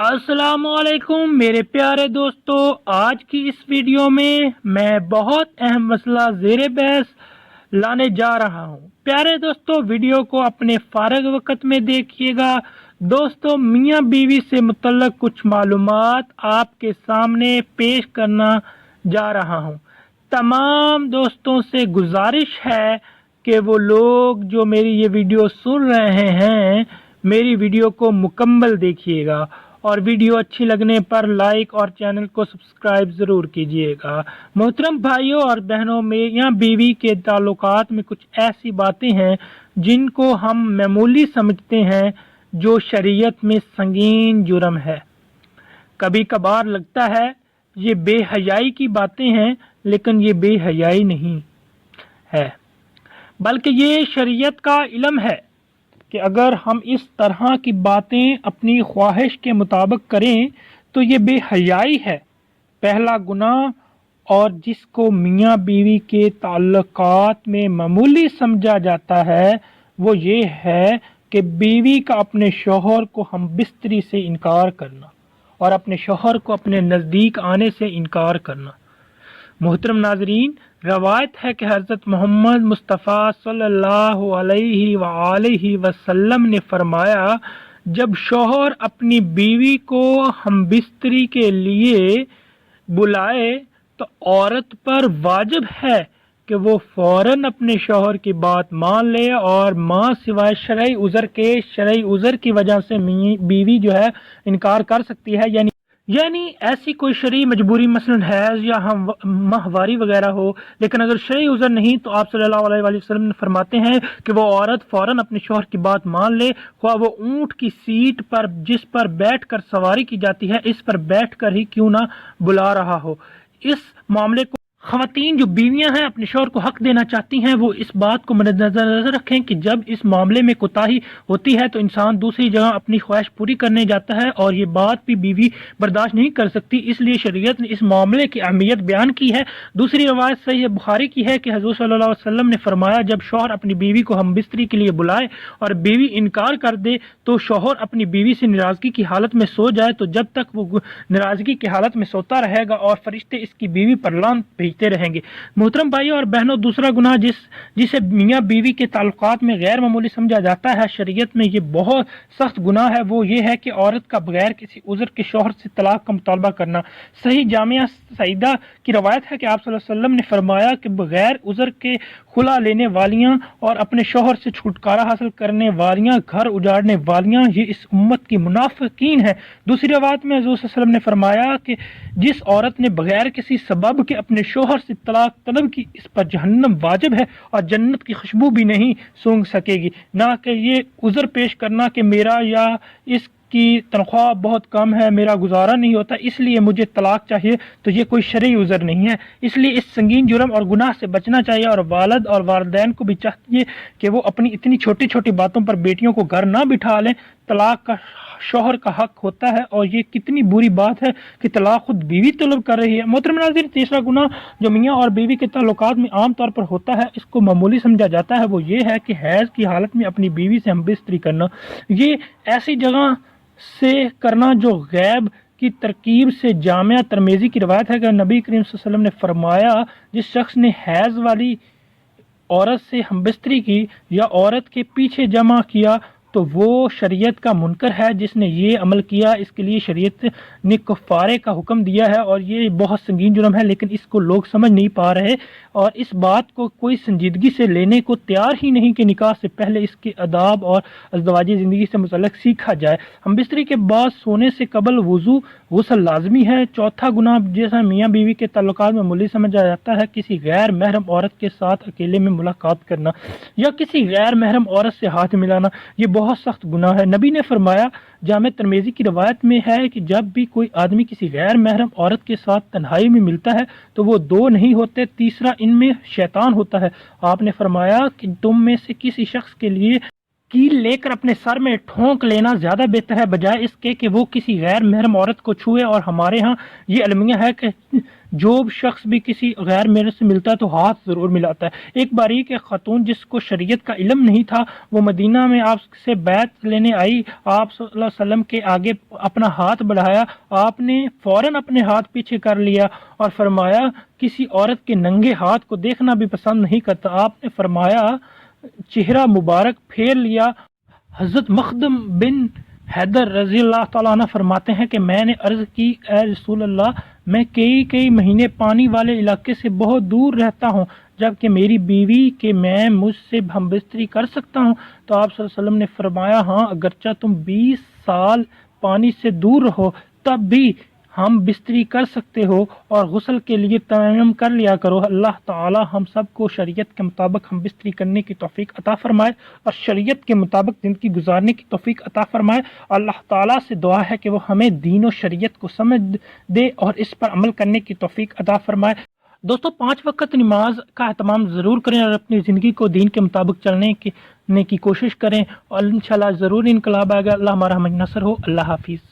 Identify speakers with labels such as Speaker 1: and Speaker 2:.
Speaker 1: السلام علیکم میرے پیارے دوستو، آج کی اس ویڈیو میں بہت اہم مسئلہ زیر بحث لانے جا رہا ہوں۔ پیارے دوستو، ویڈیو کو اپنے فارغ وقت میں دیکھیے گا۔ دوستو، میاں بیوی سے متعلق کچھ معلومات آپ کے سامنے پیش کرنا جا رہا ہوں۔ تمام دوستوں سے گزارش ہے کہ وہ لوگ جو میری یہ ویڈیو سن رہے ہیں، میری ویڈیو کو مکمل دیکھیے گا اور ویڈیو اچھی لگنے پر لائک اور چینل کو سبسکرائب ضرور کیجیے گا۔ محترم بھائیوں اور بہنوں، میاں بیوی کے تعلقات میں کچھ ایسی باتیں ہیں جن کو ہم معمولی سمجھتے ہیں، جو شریعت میں سنگین جرم ہے۔ کبھی کبھار لگتا ہے یہ بے حیائی کی باتیں ہیں، لیکن یہ بے حیائی نہیں ہے، بلکہ یہ شریعت کا علم ہے کہ اگر ہم اس طرح کی باتیں اپنی خواہش کے مطابق کریں تو یہ بے حیائی ہے۔ پہلا گناہ، اور جس کو میاں بیوی کے تعلقات میں معمولی سمجھا جاتا ہے، وہ یہ ہے کہ بیوی کا اپنے شوہر کو ہم بستری سے انکار کرنا اور اپنے شوہر کو اپنے نزدیک آنے سے انکار کرنا۔ محترم ناظرین، روایت ہے کہ حضرت محمد مصطفیٰ صلی اللہ علیہ وآلہ وسلم نے فرمایا، جب شوہر اپنی بیوی کو ہم بستری کے لیے بلائے تو عورت پر واجب ہے کہ وہ فوراً اپنے شوہر کی بات مان لے، اور ماں سوائے شرعی عذر کی وجہ سے بیوی جو ہے انکار کر سکتی ہے، یعنی ایسی کوئی شرعی مجبوری مثلا حیض یا ماہواری وغیرہ ہو، لیکن اگر شرعی عذر نہیں تو آپ صلی اللہ علیہ وآلہ وسلم نے فرماتے ہیں کہ وہ عورت فوراً اپنے شوہر کی بات مان لے، خواہ وہ اونٹ کی سیٹ پر جس پر بیٹھ کر سواری کی جاتی ہے، اس پر بیٹھ کر ہی کیوں نہ بلا رہا ہو۔ اس معاملے کو خواتین جو بیویاں ہیں اپنے شوہر کو حق دینا چاہتی ہیں، وہ اس بات کو مد نظر رکھیں کہ جب اس معاملے میں کوتاہی ہوتی ہے تو انسان دوسری جگہ اپنی خواہش پوری کرنے جاتا ہے، اور یہ بات بھی بیوی برداشت نہیں کر سکتی، اس لیے شریعت نے اس معاملے کی اہمیت بیان کی ہے۔ دوسری روایت صحیح بخاری کی ہے کہ حضور صلی اللہ علیہ وسلم نے فرمایا، جب شوہر اپنی بیوی کو ہم بستری کے لیے بلائے اور بیوی انکار کر دے تو شوہر اپنی بیوی سے ناراضگی کی حالت میں سو جائے، تو جب تک وہ ناراضگی کی حالت میں سوتا رہے گا اور فرشتے اس کی بیوی پر لعنت بھیجتے رہیں گے۔ محترم بھائیوں اور بہنوں، دوسرا گناہ جسے میاں بیوی کے تعلقات میں غیر معمولی سمجھا جاتا ہے، شریعت میں یہ بہت سخت گناہ ہے، وہ یہ ہے کہ عورت کا بغیر کسی عذر کے شوہر سے طلاق کا مطالبہ کرنا۔ صحیح جامعہ سعیدہ کی روایت ہے کہ آپ صلی اللہ علیہ وسلم نے فرمایا کہ بغیر عذر کے خلا لینے والیاں اور اپنے شوہر سے چھٹکارا حاصل کرنے والیاں، گھر اجاڑنے والیاں، یہ اس امت کی منافقین ہیں۔ دوسری روایت میں حضور صلی اللہ علیہ وسلم نے فرمایا کہ جس عورت نے بغیر کسی سبب کے اپنے شوہر سے طلاق طلب کی، اس پر جہنم واجب ہے اور جنت کی خوشبو بھی نہیں سونگھ سکے گی۔ نہ کہ یہ عذر پیش کرنا کہ میرا یا اس کی تنخواہ بہت کم ہے، میرا گزارا نہیں ہوتا، اس لیے مجھے طلاق چاہیے، تو یہ کوئی شرعی عذر نہیں ہے۔ اس لیے اس سنگین جرم اور گناہ سے بچنا چاہیے، اور والد اور والدین کو بھی چاہیے کہ وہ اپنی اتنی چھوٹی چھوٹی باتوں پر بیٹیوں کو گھر نہ بٹھا لیں۔ طلاق کا شوہر کا حق ہوتا ہے، اور یہ کتنی بری بات ہے کہ طلاق خود بیوی طلب کر رہی ہے۔ محترم ناظرین، تیسرا گناہ جو میاں اور بیوی کے تعلقات میں عام طور پر ہوتا ہے، اس کو معمولی سمجھا جاتا ہے، وہ یہ ہے کہ حیض کی حالت میں اپنی بیوی سے ہم بستری کرنا۔ یہ ایسی جگہ سے کرنا جو غیب کی ترکیب سے جامعہ ترمذی کی روایت ہے کہ نبی کریم صلی اللہ علیہ وسلم نے فرمایا، جس شخص نے حیض والی عورت سے ہم بستری کی یا عورت کے پیچھے جمع کیا تو وہ شریعت کا منکر ہے۔ جس نے یہ عمل کیا، اس کے لیے شریعت نے کفارے کا حکم دیا ہے، اور یہ بہت سنگین جرم ہے، لیکن اس کو لوگ سمجھ نہیں پا رہے، اور اس بات کو کوئی سنجیدگی سے لینے کو تیار ہی نہیں کہ نکاح سے پہلے اس کے آداب اور ازدواجی زندگی سے متعلق سیکھا جائے۔ ہم بستری کے بعد سونے سے قبل وضو غسل لازمی ہے۔ چوتھا گناہ جیسا میاں بیوی کے تعلقات میں معمولی سمجھا جاتا ہے، کسی غیر محرم عورت کے ساتھ اکیلے میں ملاقات کرنا یا کسی غیر محرم عورت سے ہاتھ ملانا، یہ بہت سخت گناہ ہے۔ نبی نے فرمایا، جامع ترمذی کی روایت میں ہے کہ جب بھی کوئی آدمی کسی غیر محرم عورت کے ساتھ تنہائی میں ملتا ہے تو وہ دو نہیں ہوتے، تیسرا ان میں شیطان ہوتا ہے۔ آپ نے فرمایا کہ تم میں سے کسی شخص کے لیے کیل لے کر اپنے سر میں ٹھونک لینا زیادہ بہتر ہے بجائے اس کے کہ وہ کسی غیر محرم عورت کو چھوئے، اور ہمارے ہاں یہ المیہ ہے کہ جو شخص بھی کسی غیر محرم سے ملتا ہے تو ہاتھ ضرور ملاتا ہے۔ ایک باریک خاتون جس کو شریعت کا علم نہیں تھا، وہ مدینہ میں آپ سے بیعت لینے آئی، آپ صلی اللہ علیہ وسلم کے آگے اپنا ہاتھ بڑھایا، آپ نے فوراً اپنے ہاتھ پیچھے کر لیا اور فرمایا کسی عورت کے ننگے ہاتھ کو دیکھنا بھی پسند نہیں کرتا۔ آپ نے فرمایا چہرہ مبارک پھیر لیا۔ حضرت مخدم بن حیدر رضی اللہ تعالیٰ عنہ فرماتے ہیں کہ میں نے عرض کی اے رسول اللہ، میں کئی مہینے پانی والے علاقے سے بہت دور رہتا ہوں، جبکہ میری بیوی کہ میں مجھ سے ہم بستری کر سکتا ہوں؟ تو آپ صلی اللہ علیہ وسلم نے فرمایا ہاں، اگرچہ تم 20 سال پانی سے دور رہو تب بھی ہم بستری کر سکتے ہو، اور غسل کے لیے تیمم کر لیا کرو۔ اللہ تعالی ہم سب کو شریعت کے مطابق ہم بستری کرنے کی توفیق عطا فرمائے اور شریعت کے مطابق زندگی گزارنے کی توفیق عطا فرمائے۔ اللہ تعالی سے دعا ہے کہ وہ ہمیں دین و شریعت کو سمجھ دے اور اس پر عمل کرنے کی توفیق عطا فرمائے۔ دوستو 5 وقت نماز کا اہتمام ضرور کریں اور اپنی زندگی کو دین کے مطابق چلنے کی کوشش کریں، اور انشاءاللہ ضرور انقلاب آئے گا۔ اللہ ہمارا ہم نصر ہو۔ اللہ حافظ۔